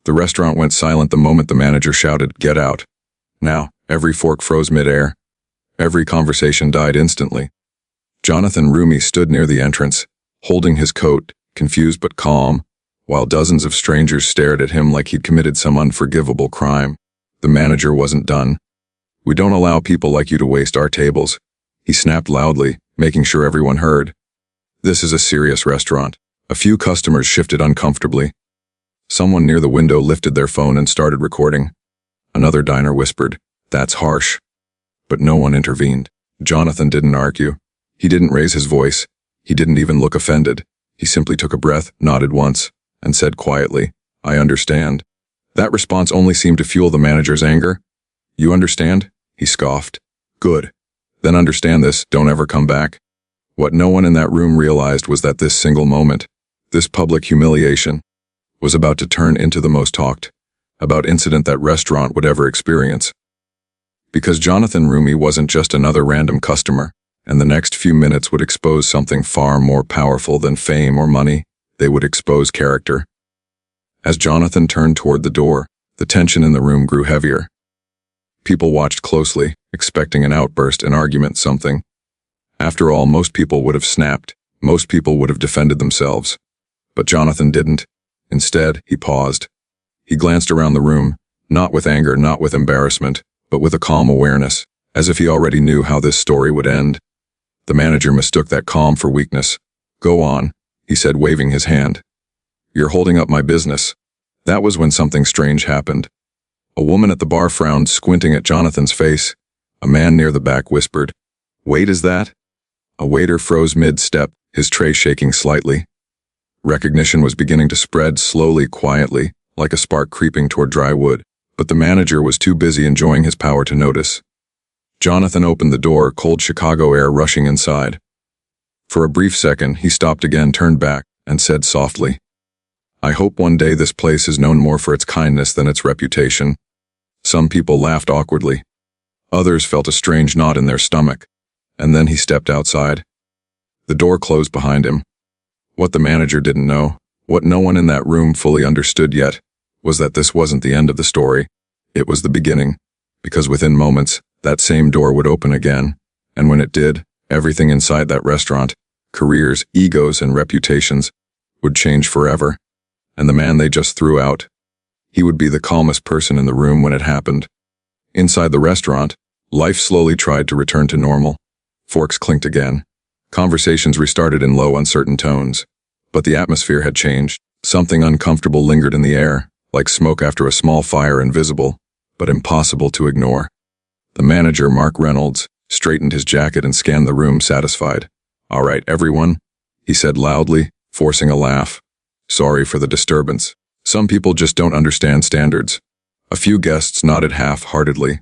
The restaurant went silent the moment the manager shouted, "Get out." Now, every fork froze mid-air. Every conversation died instantly. Jonathan Roumie stood near the entrance, holding his coat, confused but calm, while dozens of strangers stared at him like he'd committed some unforgivable crime. The manager wasn't done. "We don't allow people like you to waste our tables," he snapped loudly, making sure everyone heard. "This is a serious restaurant." A few customers shifted uncomfortably. Someone near the window lifted their phone and started recording. Another diner whispered, "That's harsh." But no one intervened. Jonathan didn't argue. He didn't raise his voice. He didn't even look offended. He simply took a breath, nodded once, and said quietly, "I understand." That response only seemed to fuel the manager's anger. "You understand?" he scoffed. "Good. Then understand this, don't ever come back." What no one in that room realized was that this single moment, this public humiliation, was about to turn into the most talked about incident that restaurant would ever experience. Because Jonathan Roumie wasn't just another random customer, and the next few minutes would expose something far more powerful than fame or money. They would expose character. As Jonathan turned toward the door, the tension in the room grew heavier. People watched closely, expecting an outburst, an argument, something. After all, most people would have snapped. Most people would have defended themselves. But Jonathan didn't. Instead, he paused. He glanced around the room, not with anger, not with embarrassment, but with a calm awareness, as if he already knew how this story would end. The manager mistook that calm for weakness. "Go on," he said, waving his hand. "You're holding up my business." That was when something strange happened. A woman at the bar frowned, squinting at Jonathan's face. A man near the back whispered, "Wait, is that?" A waiter froze mid-step, his tray shaking slightly. Recognition was beginning to spread slowly, quietly, like a spark creeping toward dry wood, but the manager was too busy enjoying his power to notice. Jonathan opened the door, cold Chicago air rushing inside. For a brief second, he stopped again, turned back, and said softly, "I hope one day this place is known more for its kindness than its reputation." Some people laughed awkwardly. Others felt a strange knot in their stomach. And then he stepped outside. The door closed behind him. What the manager didn't know, what no one in that room fully understood yet, was that this wasn't the end of the story. It was the beginning, because within moments, that same door would open again, and when it did, everything inside that restaurant, careers, egos, and reputations, would change forever. And the man they just threw out, he would be the calmest person in the room when it happened. Inside the restaurant, life slowly tried to return to normal. Forks clinked again. Conversations restarted in low, uncertain tones. But the atmosphere had changed. Something uncomfortable lingered in the air, like smoke after a small fire, invisible, but impossible to ignore. The manager, Mark Reynolds, straightened his jacket and scanned the room, satisfied. "All right, everyone," he said loudly, forcing a laugh. "Sorry for the disturbance. Some people just don't understand standards." A few guests nodded half-heartedly.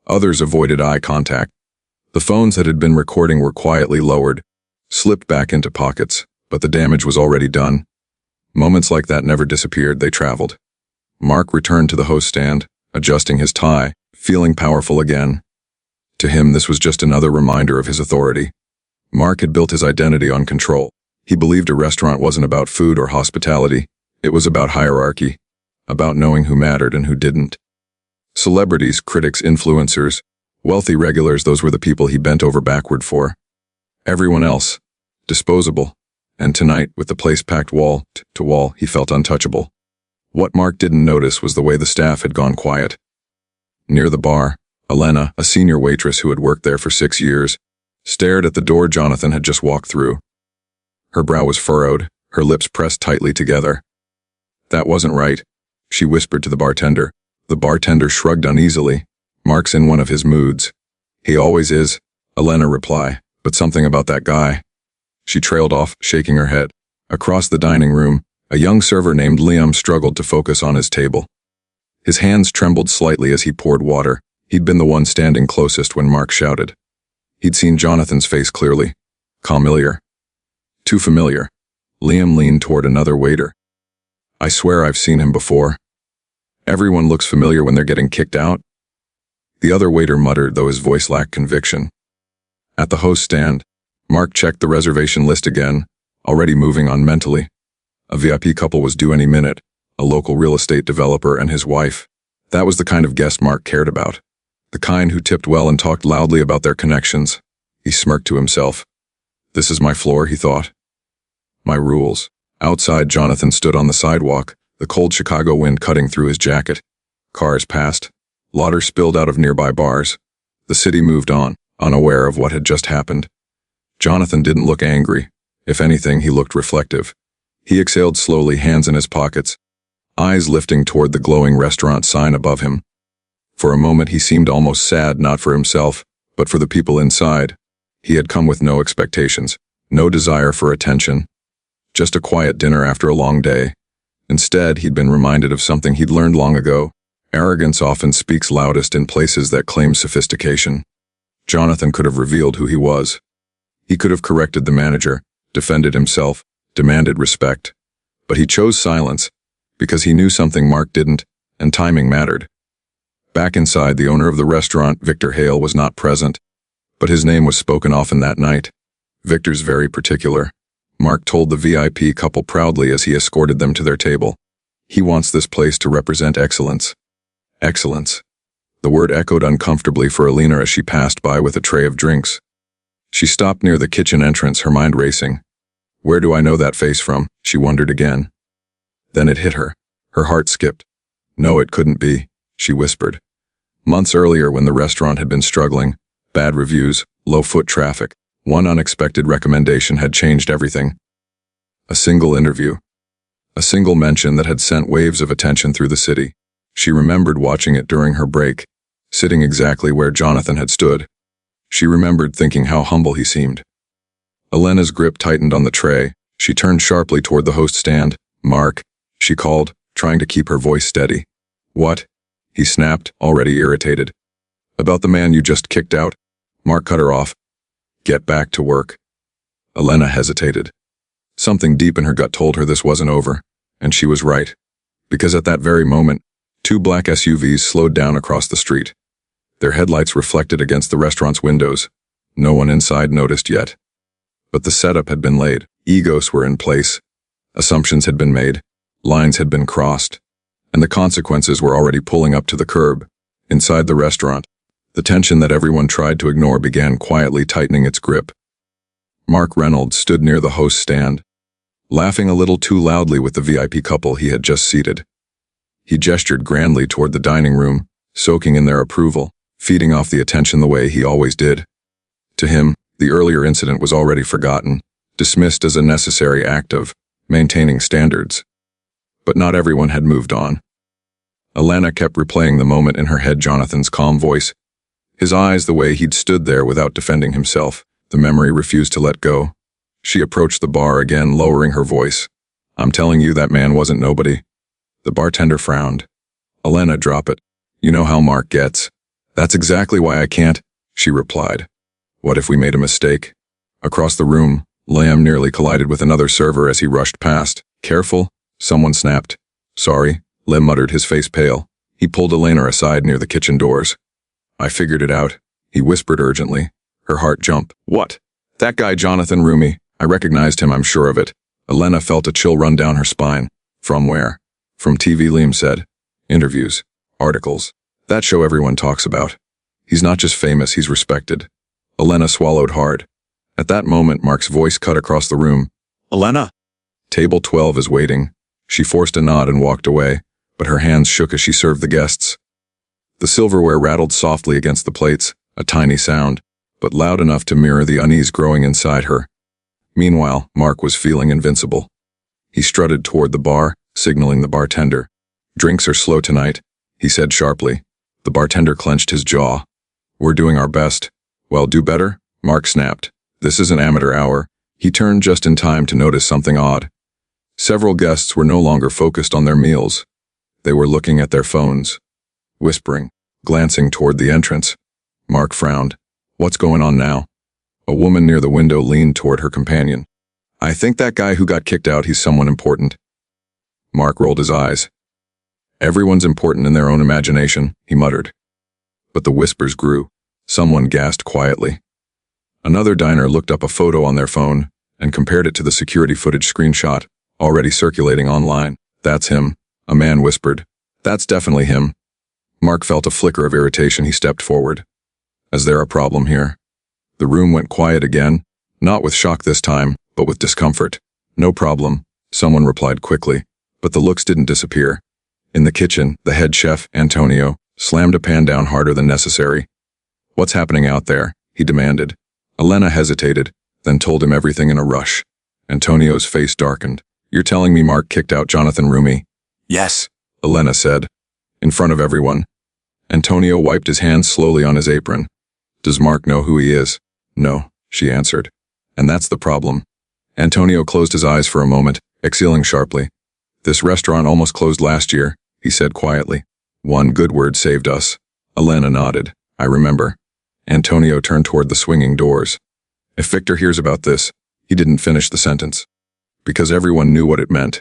Others avoided eye contact. The phones that had been recording were quietly lowered, slipped back into pockets, but the damage was already done. Moments like that never disappeared, they traveled. Mark returned to the host stand, adjusting his tie, feeling powerful again. To him, this was just another reminder of his authority. Mark had built his identity on control. He believed a restaurant wasn't about food or hospitality. It was about hierarchy, about knowing who mattered and who didn't. Celebrities, critics, influencers, wealthy regulars, those were the people he bent over backward for. Everyone else, disposable. And tonight, with the place packed wall to wall, he felt untouchable. What Mark didn't notice was the way the staff had gone quiet. Near the bar, Elena, a senior waitress who had worked there for 6 years, stared at the door Jonathan had just walked through. Her brow was furrowed, her lips pressed tightly together. "That wasn't right," she whispered to the bartender. The bartender shrugged uneasily. "Mark's in one of his moods." "He always is," Elena replied, "but something about that guy." She trailed off, shaking her head. Across the dining room, a young server named Liam struggled to focus on his table. His hands trembled slightly as he poured water. He'd been the one standing closest when Mark shouted. He'd seen Jonathan's face clearly. Familiar. Too familiar. Liam leaned toward another waiter. "I swear I've seen him before." "Everyone looks familiar when they're getting kicked out." The other waiter muttered, though his voice lacked conviction. At the host stand, Mark checked the reservation list again, already moving on mentally. A VIP couple was due any minute, a local real estate developer and his wife. That was the kind of guest Mark cared about. The kind who tipped well and talked loudly about their connections. He smirked to himself. This is my floor, he thought. My rules. Outside, Jonathan stood on the sidewalk, the cold Chicago wind cutting through his jacket. Cars passed. Lauder spilled out of nearby bars. The city moved on, unaware of what had just happened. Jonathan didn't look angry. If anything, he looked reflective. He exhaled slowly, hands in his pockets, eyes lifting toward the glowing restaurant sign above him. For a moment he seemed almost sad, not for himself, but for the people inside. He had come with no expectations, no desire for attention. Just a quiet dinner after a long day. Instead, he'd been reminded of something he'd learned long ago. Arrogance often speaks loudest in places that claim sophistication. Jonathan could have revealed who he was. He could have corrected the manager, defended himself, demanded respect. But he chose silence, because he knew something Mark didn't, and timing mattered. Back inside, the owner of the restaurant, Victor Hale, was not present, but his name was spoken often that night. Victor's very particular. Mark told the VIP couple proudly as he escorted them to their table. He wants this place to represent excellence. Excellence. The word echoed uncomfortably for Alina as she passed by with a tray of drinks. She stopped near the kitchen entrance, her mind racing. Where do I know that face from? She wondered again. Then it hit her. Her heart skipped. No, it couldn't be, she whispered. Months earlier, when the restaurant had been struggling, bad reviews, low foot traffic, one unexpected recommendation had changed everything. A single interview. A single mention that had sent waves of attention through the city. She remembered watching it during her break, sitting exactly where Jonathan had stood. She remembered thinking how humble he seemed. Elena's grip tightened on the tray. She turned sharply toward the host stand. Mark, she called, trying to keep her voice steady. What? He snapped, already irritated. About the man you just kicked out? Mark cut her off. Get back to work. Elena hesitated. Something deep in her gut told her this wasn't over, and she was right. Because at that very moment, two black SUVs slowed down across the street. Their headlights reflected against the restaurant's windows. No one inside noticed yet. But the setup had been laid. Egos were in place. Assumptions had been made. Lines had been crossed. And the consequences were already pulling up to the curb. Inside the restaurant, the tension that everyone tried to ignore began quietly tightening its grip. Mark Reynolds stood near the host's stand, laughing a little too loudly with the VIP couple he had just seated. He gestured grandly toward the dining room, soaking in their approval, feeding off the attention the way he always did. To him, the earlier incident was already forgotten, dismissed as a necessary act of maintaining standards. But not everyone had moved on. Alana kept replaying the moment in her head, Jonathan's calm voice, his eyes the way he'd stood there without defending himself. The memory refused to let go. She approached the bar again, lowering her voice. I'm telling you, that man wasn't nobody. The bartender frowned. Elena, drop it. You know how Mark gets. That's exactly why I can't, she replied. What if we made a mistake? Across the room, Lamb nearly collided with another server as he rushed past. Careful, someone snapped. Sorry, Lim muttered, his face pale. He pulled Elena aside near the kitchen doors. I figured it out, he whispered urgently. Her heart jumped. What? That guy Jonathan Roumie. I recognized him, I'm sure of it. Elena felt a chill run down her spine. From where? From TV, Liam said. Interviews. Articles. That show everyone talks about. He's not just famous, he's respected. Elena swallowed hard. At that moment, Mark's voice cut across the room. Elena! Table 12 is waiting. She forced a nod and walked away, but her hands shook as she served the guests. The silverware rattled softly against the plates, a tiny sound, but loud enough to mirror the unease growing inside her. Meanwhile, Mark was feeling invincible. He strutted toward the bar, signaling the bartender. Drinks are slow tonight, he said sharply. The bartender clenched his jaw. We're doing our best. Well, do better, Mark snapped. This is an amateur hour. He turned just in time to notice something odd. Several guests were no longer focused on their meals. They were looking at their phones, whispering, glancing toward the entrance. Mark frowned. What's going on now? A woman near the window leaned toward her companion. I think that guy who got kicked out, he's someone important. Mark rolled his eyes. Everyone's important in their own imagination, he muttered. But the whispers grew. Someone gasped quietly. Another diner looked up a photo on their phone and compared it to the security footage screenshot, already circulating online. That's him, A man whispered. That's definitely him. Mark felt a flicker of irritation. He stepped forward. Is there a problem here? The room went quiet again, not with shock this time, but with discomfort. No problem, someone replied quickly, but the looks didn't disappear. In the kitchen, the head chef, Antonio, slammed a pan down harder than necessary. What's happening out there? He demanded. Elena hesitated, then told him everything in a rush. Antonio's face darkened. You're telling me Mark kicked out Jonathan Roumie? Yes, Elena said, in front of everyone. Antonio wiped his hands slowly on his apron. Does Mark know who he is? No, she answered. And that's the problem. Antonio closed his eyes for a moment, exhaling sharply. This restaurant almost closed last year, he said quietly. One good word saved us. Elena nodded. I remember. Antonio turned toward the swinging doors. If Victor hears about this, he didn't finish the sentence. Because everyone knew what it meant.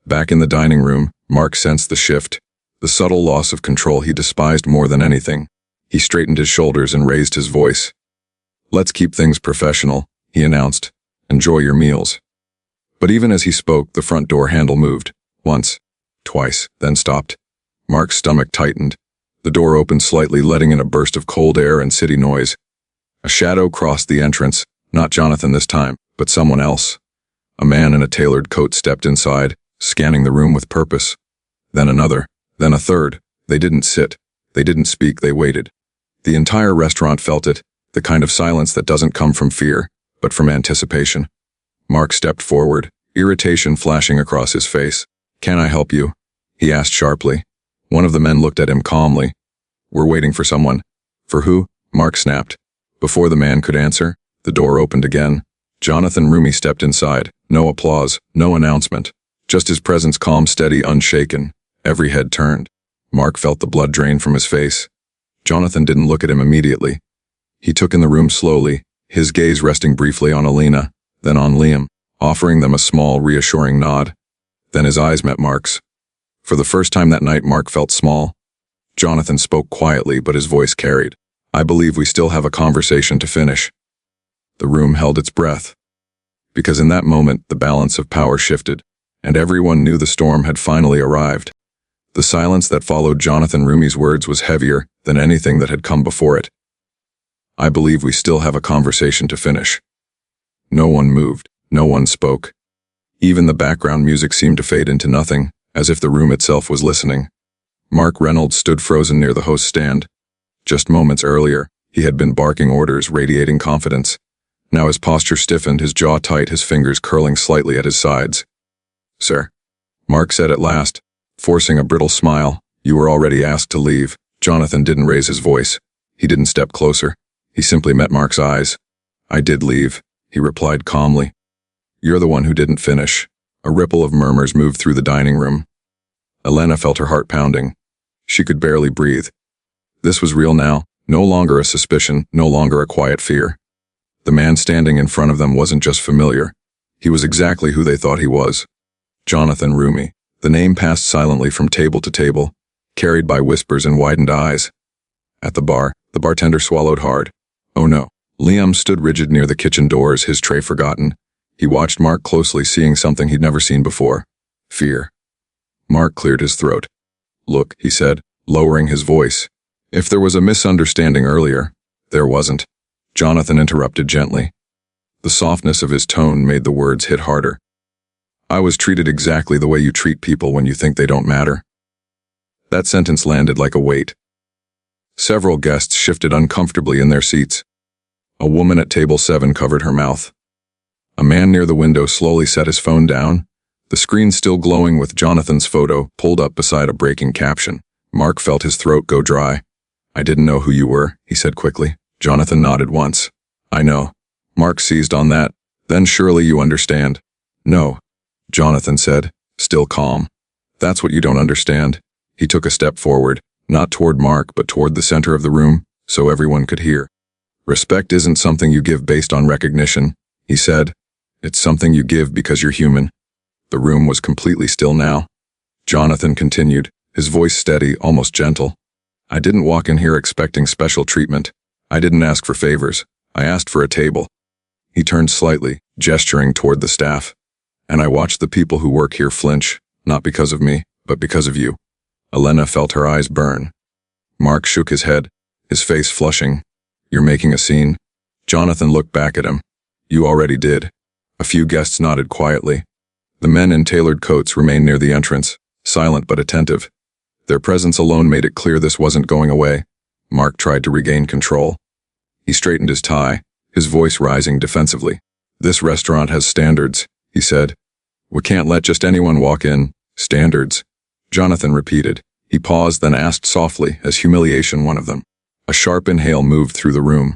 Back in the dining room, Mark sensed the shift, the subtle loss of control he despised more than anything. He straightened his shoulders and raised his voice. Let's keep things professional, he announced. Enjoy your meals. But even as he spoke, the front door handle moved. Once, twice, then stopped. Mark's stomach tightened. The door opened slightly, letting in a burst of cold air and city noise. A shadow crossed the entrance, not Jonathan this time, but someone else. A man in a tailored coat stepped inside, scanning the room with purpose. Then another, then a third. They didn't sit. They didn't speak, they waited. The entire restaurant felt it, the kind of silence that doesn't come from fear, but from anticipation. Mark stepped forward, irritation flashing across his face. Can I help you? He asked sharply. One of the men looked at him calmly. We're waiting for someone. For who? Mark snapped. Before the man could answer, the door opened again. Jonathan Roumie stepped inside. No applause, no announcement. Just his presence calm, steady, unshaken. Every head turned. Mark felt the blood drain from his face. Jonathan didn't look at him immediately. He took in the room slowly, his gaze resting briefly on Elena, then on Liam, offering them a small, reassuring nod. Then his eyes met Mark's. For the first time that night, Mark felt small. Jonathan spoke quietly, but his voice carried. I believe we still have a conversation to finish. The room held its breath. Because in that moment, the balance of power shifted, and everyone knew the storm had finally arrived. The silence that followed Jonathan Roumie's words was heavier than anything that had come before it. I believe we still have a conversation to finish. No one moved, no one spoke. Even the background music seemed to fade into nothing, as if the room itself was listening. Mark Reynolds stood frozen near the host's stand. Just moments earlier, he had been barking orders, radiating confidence. Now his posture stiffened, his jaw tight, his fingers curling slightly at his sides. Sir, Mark said at last, forcing a brittle smile. You were already asked to leave. Jonathan didn't raise his voice. He didn't step closer. He simply met Mark's eyes. I did leave, he replied calmly. You're the one who didn't finish. A ripple of murmurs moved through the dining room. Elena felt her heart pounding. She could barely breathe. This was real now, no longer a suspicion, no longer a quiet fear. The man standing in front of them wasn't just familiar. He was exactly who they thought he was. Jonathan Roumie. The name passed silently from table to table, carried by whispers and widened eyes. At the bar, the bartender swallowed hard. Oh no. Liam stood rigid near the kitchen doors, his tray forgotten. He watched Mark closely, seeing something he'd never seen before. Fear. Mark cleared his throat. Look, he said, lowering his voice. If there was a misunderstanding earlier, there wasn't. Jonathan interrupted gently. The softness of his tone made the words hit harder. I was treated exactly the way you treat people when you think they don't matter. That sentence landed like a weight. Several guests shifted uncomfortably in their seats. A woman at table 7 covered her mouth. A man near the window slowly set his phone down, the screen still glowing with Jonathan's photo pulled up beside a breaking caption. Mark felt his throat go dry. I didn't know who you were, he said quickly. Jonathan nodded once. I know. Mark seized on that. Then surely you understand. No, Jonathan said, still calm. That's what you don't understand. He took a step forward, not toward Mark but toward the center of the room, so everyone could hear. Respect isn't something you give based on recognition, he said. It's something you give because you're human. The room was completely still now. Jonathan continued, his voice steady, almost gentle. I didn't walk in here expecting special treatment. I didn't ask for favors. I asked for a table. He turned slightly, gesturing toward the staff. And I watched the people who work here flinch, not because of me, but because of you. Elena felt her eyes burn. Mark shook his head, his face flushing. You're making a scene? Jonathan looked back at him. You already did. A few guests nodded quietly. The men in tailored coats remained near the entrance, silent but attentive. Their presence alone made it clear this wasn't going away. Mark tried to regain control. He straightened his tie, his voice rising defensively. This restaurant has standards, he said. We can't let just anyone walk in. Standards. Jonathan repeated. He paused, then asked softly, as humiliation one of them. A sharp inhale moved through the room.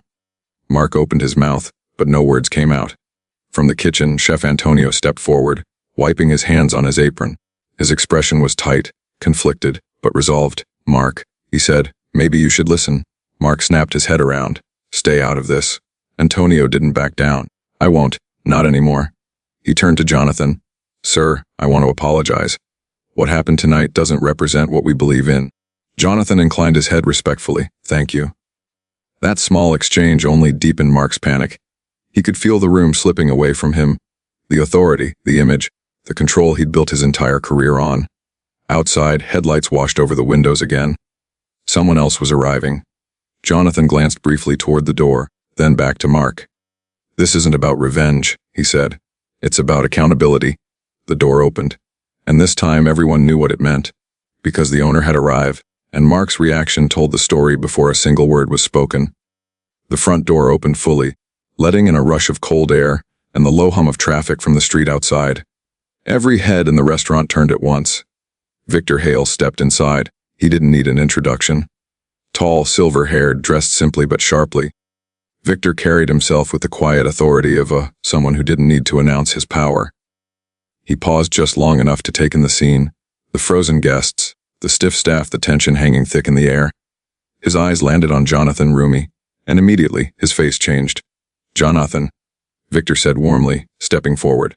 Mark opened his mouth, but no words came out. From the kitchen, Chef Antonio stepped forward, wiping his hands on his apron. His expression was tight, conflicted, but resolved. Mark, he said, maybe you should listen. Mark snapped his head around. Stay out of this. Antonio didn't back down. I won't, not anymore. He turned to Jonathan. Sir, I want to apologize. What happened tonight doesn't represent what we believe in. Jonathan inclined his head respectfully. Thank you. That small exchange only deepened Mark's panic. He could feel the room slipping away from him. The authority, the image, the control he'd built his entire career on. Outside, headlights washed over the windows again. Someone else was arriving. Jonathan glanced briefly toward the door, then back to Mark. This isn't about revenge, he said. It's about accountability. The door opened, and this time everyone knew what it meant, because the owner had arrived, and Mark's reaction told the story before a single word was spoken. The front door opened fully, letting in a rush of cold air and the low hum of traffic from the street outside. Every head in the restaurant turned at once. Victor Hale stepped inside. He didn't need an introduction. Tall, silver-haired, dressed simply but sharply. Victor carried himself with the quiet authority of someone who didn't need to announce his power. He paused just long enough to take in the scene, the frozen guests, the stiff staff, the tension hanging thick in the air. His eyes landed on Jonathan Roumie, and immediately his face changed. Jonathan, Victor said warmly, stepping forward.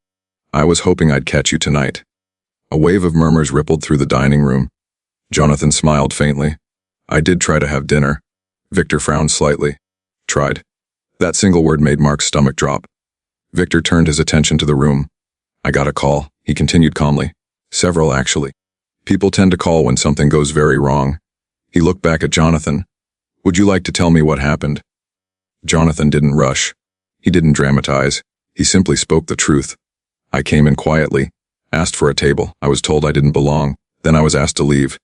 I was hoping I'd catch you tonight. A wave of murmurs rippled through the dining room. Jonathan smiled faintly. I did try to have dinner. Victor frowned slightly. Tried. That single word made Mark's stomach drop. Victor turned his attention to the room. I got a call, he continued calmly. Several, actually. People tend to call when something goes very wrong. He looked back at Jonathan. Would you like to tell me what happened? Jonathan didn't rush. He didn't dramatize. He simply spoke the truth. I came in quietly, asked for a table. I was told I didn't belong. Then I was asked to leave.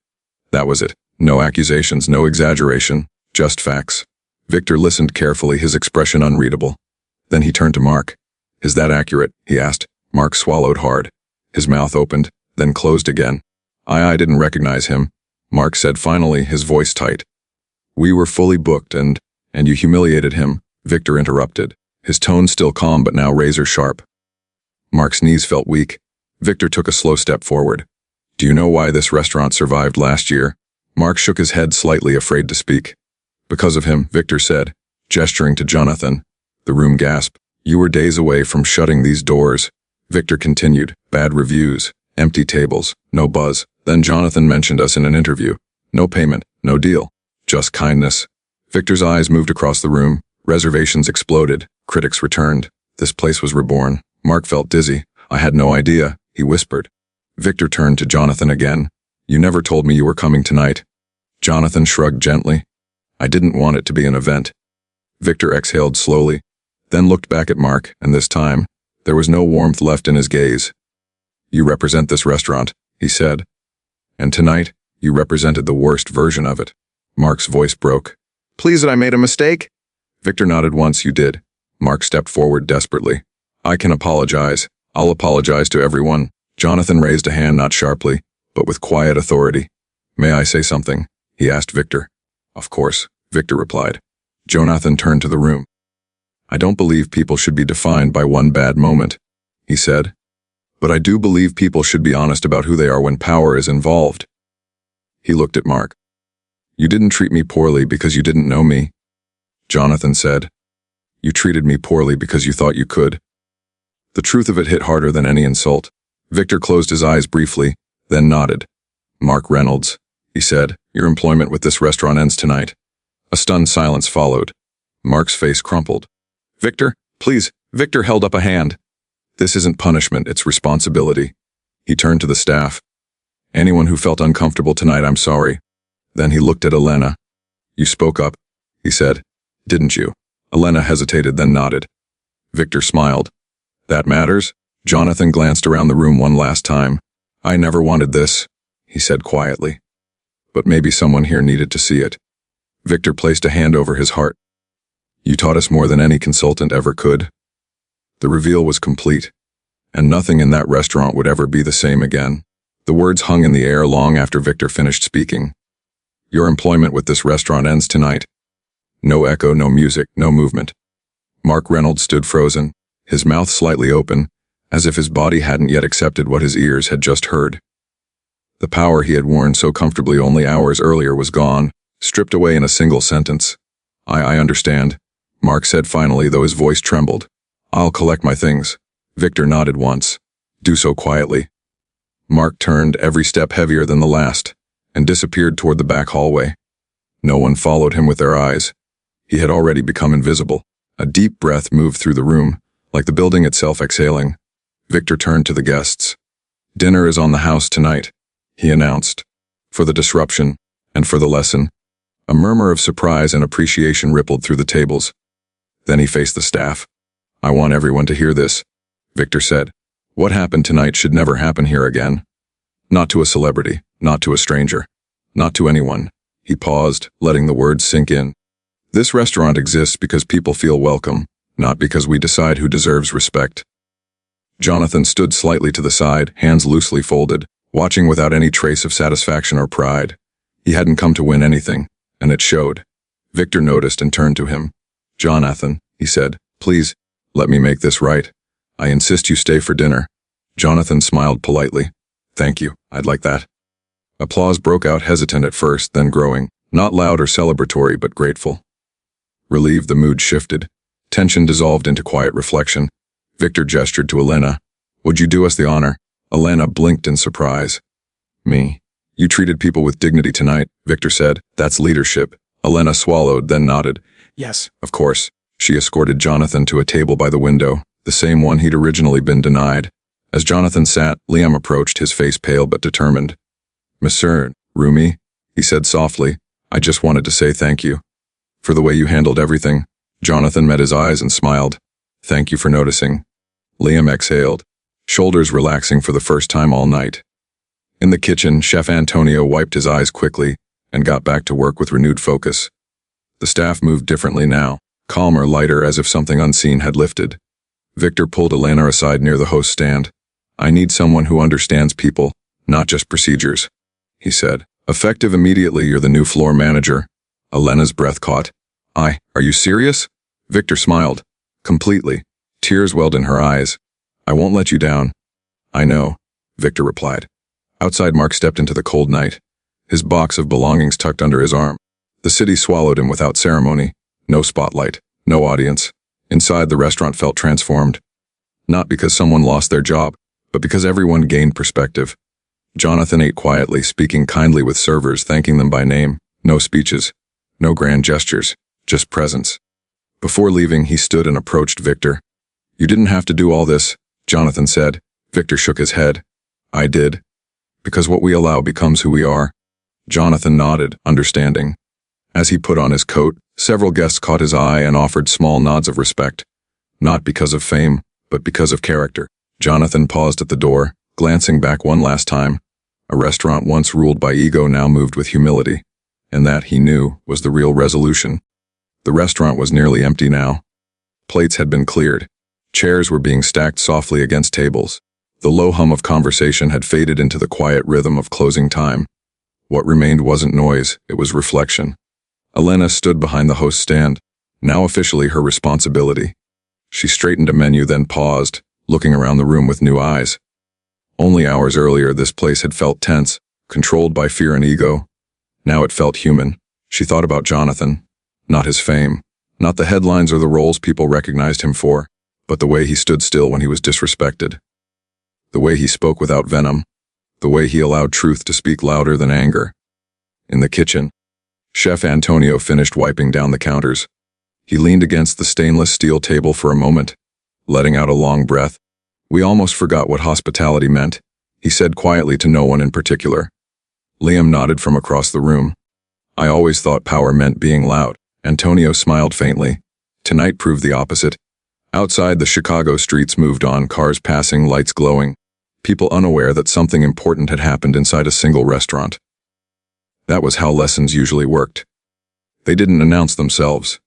That was it. No accusations, no exaggeration, just facts. Victor listened carefully, his expression unreadable. Then he turned to Mark. Is that accurate? He asked. Mark swallowed hard. His mouth opened, then closed again. I didn't recognize him, Mark said finally, his voice tight. We were fully booked and you humiliated him, Victor interrupted, his tone still calm but now razor sharp. Mark's knees felt weak. Victor took a slow step forward. Do you know why this restaurant survived last year? Mark shook his head, slightly afraid to speak. Because of him, Victor said, gesturing to Jonathan. The room gasped. You were days away from shutting these doors. Victor continued. Bad reviews, empty tables, no buzz. Then Jonathan mentioned us in an interview. No payment, no deal, just kindness. Victor's eyes moved across the room. Reservations exploded. Critics returned. This place was reborn. Mark felt dizzy. I had no idea, he whispered. Victor turned to Jonathan again. You never told me you were coming tonight. Jonathan shrugged gently. I didn't want it to be an event. Victor exhaled slowly, then looked back at Mark, and this time, there was no warmth left in his gaze. You represent this restaurant, he said. And tonight, you represented the worst version of it. Mark's voice broke. Please, that I made a mistake? Victor nodded once. You did. Mark stepped forward desperately. I can apologize. I'll apologize to everyone. Jonathan raised a hand, not sharply, but with quiet authority. May I say something? He asked Victor. Of course, Victor replied. Jonathan turned to the room. I don't believe people should be defined by one bad moment, he said. But I do believe people should be honest about who they are when power is involved. He looked at Mark. You didn't treat me poorly because you didn't know me, Jonathan said. You treated me poorly because you thought you could. The truth of it hit harder than any insult. Victor closed his eyes briefly, then nodded. Mark Reynolds, he said, your employment with this restaurant ends tonight. A stunned silence followed. Mark's face crumpled. Victor, please. Victor held up a hand. This isn't punishment, it's responsibility. He turned to the staff. Anyone who felt uncomfortable tonight, I'm sorry. Then he looked at Elena. You spoke up, he said. Didn't you? Elena hesitated, then nodded. Victor smiled. That matters? Jonathan glanced around the room one last time. I never wanted this, he said quietly. But maybe someone here needed to see it. Victor placed a hand over his heart. You taught us more than any consultant ever could. The reveal was complete, and nothing in that restaurant would ever be the same again. The words hung in the air long after Victor finished speaking. Your employment with this restaurant ends tonight. No echo, no music, no movement. Mark Reynolds stood frozen, his mouth slightly open, as if his body hadn't yet accepted what his ears had just heard. The power he had worn so comfortably only hours earlier was gone, stripped away in a single sentence. I understand, Mark said finally, though his voice trembled. I'll collect my things. Victor nodded once. Do so quietly. Mark turned, every step heavier than the last, and disappeared toward the back hallway. No one followed him with their eyes. He had already become invisible. A deep breath moved through the room, like the building itself exhaling. Victor turned to the guests. Dinner is on the house tonight, he announced. For the disruption, and for the lesson. A murmur of surprise and appreciation rippled through the tables. Then he faced the staff. I want everyone to hear this, Victor said. What happened tonight should never happen here again. Not to a celebrity, not to a stranger, not to anyone. He paused, letting the words sink in. This restaurant exists because people feel welcome, not because we decide who deserves respect. Jonathan stood slightly to the side, hands loosely folded, watching without any trace of satisfaction or pride. He hadn't come to win anything, and it showed. Victor noticed and turned to him. Jonathan, he said, please, let me make this right. I insist you stay for dinner. Jonathan smiled politely. Thank you, I'd like that. Applause broke out, hesitant at first, then growing, not loud or celebratory, but grateful. Relieved, the mood shifted. Tension dissolved into quiet reflection. Victor gestured to Elena. Would you do us the honor? Elena blinked in surprise. Me? You treated people with dignity tonight, Victor said. That's leadership. Elena swallowed, then nodded. Yes, of course. She escorted Jonathan to a table by the window, the same one he'd originally been denied. As Jonathan sat, Liam approached, his face pale but determined. Monsieur, Roumie, he said softly, I just wanted to say thank you. For the way you handled everything. Jonathan met his eyes and smiled. Thank you for noticing. Liam exhaled, shoulders relaxing for the first time all night. In the kitchen, Chef Antonio wiped his eyes quickly and got back to work with renewed focus. The staff moved differently now, calmer, lighter, as if something unseen had lifted. Victor pulled Elena aside near the host stand. I need someone who understands people, not just procedures, he said. Effective immediately, you're the new floor manager. Elena's breath caught. Are you serious? Victor smiled. Completely. Tears welled in her eyes. I won't let you down. I know, Victor replied. Outside, Mark stepped into the cold night, his box of belongings tucked under his arm. The city swallowed him without ceremony. No spotlight, no audience. Inside, the restaurant felt transformed. Not because someone lost their job, but because everyone gained perspective. Jonathan ate quietly, speaking kindly with servers, thanking them by name. No speeches, no grand gestures, just presence. Before leaving, he stood and approached Victor. You didn't have to do all this, Jonathan said. Victor shook his head. I did. Because what we allow becomes who we are. Jonathan nodded, understanding. As he put on his coat, several guests caught his eye and offered small nods of respect. Not because of fame, but because of character. Jonathan paused at the door, glancing back one last time. A restaurant once ruled by ego now moved with humility. And that, he knew, was the real resolution. The restaurant was nearly empty now. Plates had been cleared. Chairs were being stacked softly against tables. The low hum of conversation had faded into the quiet rhythm of closing time. What remained wasn't noise, it was reflection. Elena stood behind the host's stand, now officially her responsibility. She straightened a menu, then paused, looking around the room with new eyes. Only hours earlier, this place had felt tense, controlled by fear and ego. Now it felt human. She thought about Jonathan. Not his fame, not the headlines or the roles people recognized him for, but the way he stood still when he was disrespected. The way he spoke without venom. The way he allowed truth to speak louder than anger. In the kitchen, Chef Antonio finished wiping down the counters. He leaned against the stainless steel table for a moment, letting out a long breath. We almost forgot what hospitality meant, he said quietly to no one in particular. Liam nodded from across the room. I always thought power meant being loud. Antonio smiled faintly. Tonight proved the opposite. Outside, the Chicago streets moved on, cars passing, lights glowing, people unaware that something important had happened inside a single restaurant. That was how lessons usually worked. They didn't announce themselves.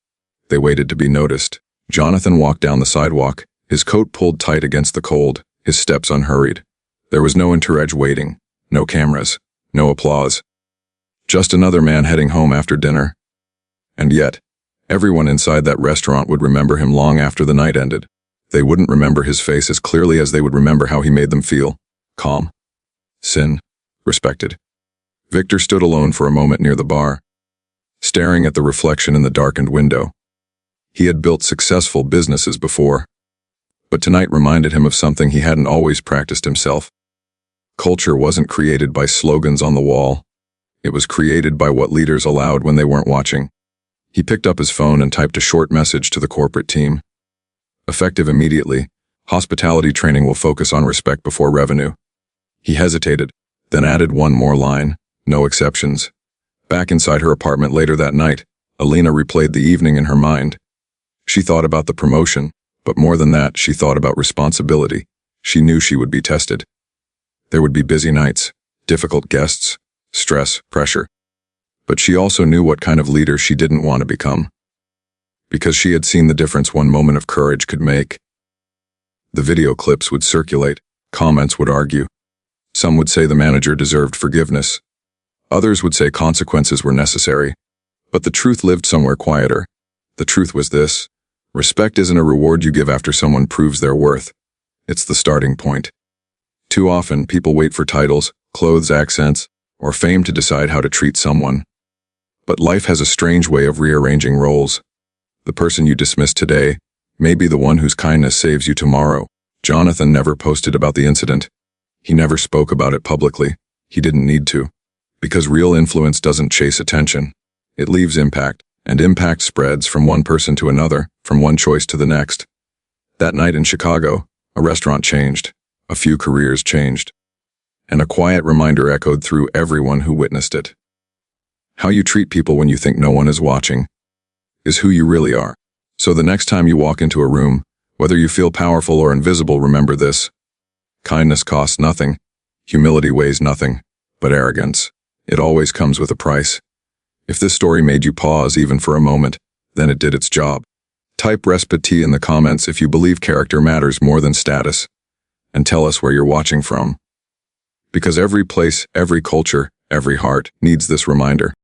They waited to be noticed. Jonathan walked down the sidewalk, his coat pulled tight against the cold, his steps unhurried. There was no entourage waiting, no cameras, no applause. Just another man heading home after dinner. And yet, everyone inside that restaurant would remember him long after the night ended. They wouldn't remember his face as clearly as they would remember how he made them feel. Calm. Sin. Respected. Victor stood alone for a moment near the bar, staring at the reflection in the darkened window. He had built successful businesses before, but tonight reminded him of something he hadn't always practiced himself. Culture wasn't created by slogans on the wall. It was created by what leaders allowed when they weren't watching. He picked up his phone and typed a short message to the corporate team. Effective immediately, hospitality training will focus on respect before revenue. He hesitated, then added one more line, no exceptions. Back inside her apartment later that night, Alina replayed the evening in her mind. She thought about the promotion, but more than that, she thought about responsibility. She knew she would be tested. There would be busy nights, difficult guests, stress, pressure. But she also knew what kind of leader she didn't want to become, because she had seen the difference one moment of courage could make. The video clips would circulate, comments would argue. Some would say the manager deserved forgiveness. Others would say consequences were necessary. But the truth lived somewhere quieter. The truth was this: respect isn't a reward you give after someone proves their worth. It's the starting point. Too often, people wait for titles, clothes, accents, or fame to decide how to treat someone. But life has a strange way of rearranging roles. The person you dismiss today may be the one whose kindness saves you tomorrow. Jonathan never posted about the incident. He never spoke about it publicly. He didn't need to. Because real influence doesn't chase attention. It leaves impact, and impact spreads from one person to another, from one choice to the next. That night in Chicago, a restaurant changed. A few careers changed. And a quiet reminder echoed through everyone who witnessed it. How you treat people when you think no one is watching is who you really are. So the next time you walk into a room, whether you feel powerful or invisible, remember this: kindness costs nothing, humility weighs nothing, but arrogance, it always comes with a price. If this story made you pause even for a moment, then it did its job. Type respect in the comments if you believe character matters more than status, and tell us where you're watching from. Because every place, every culture, every heart needs this reminder.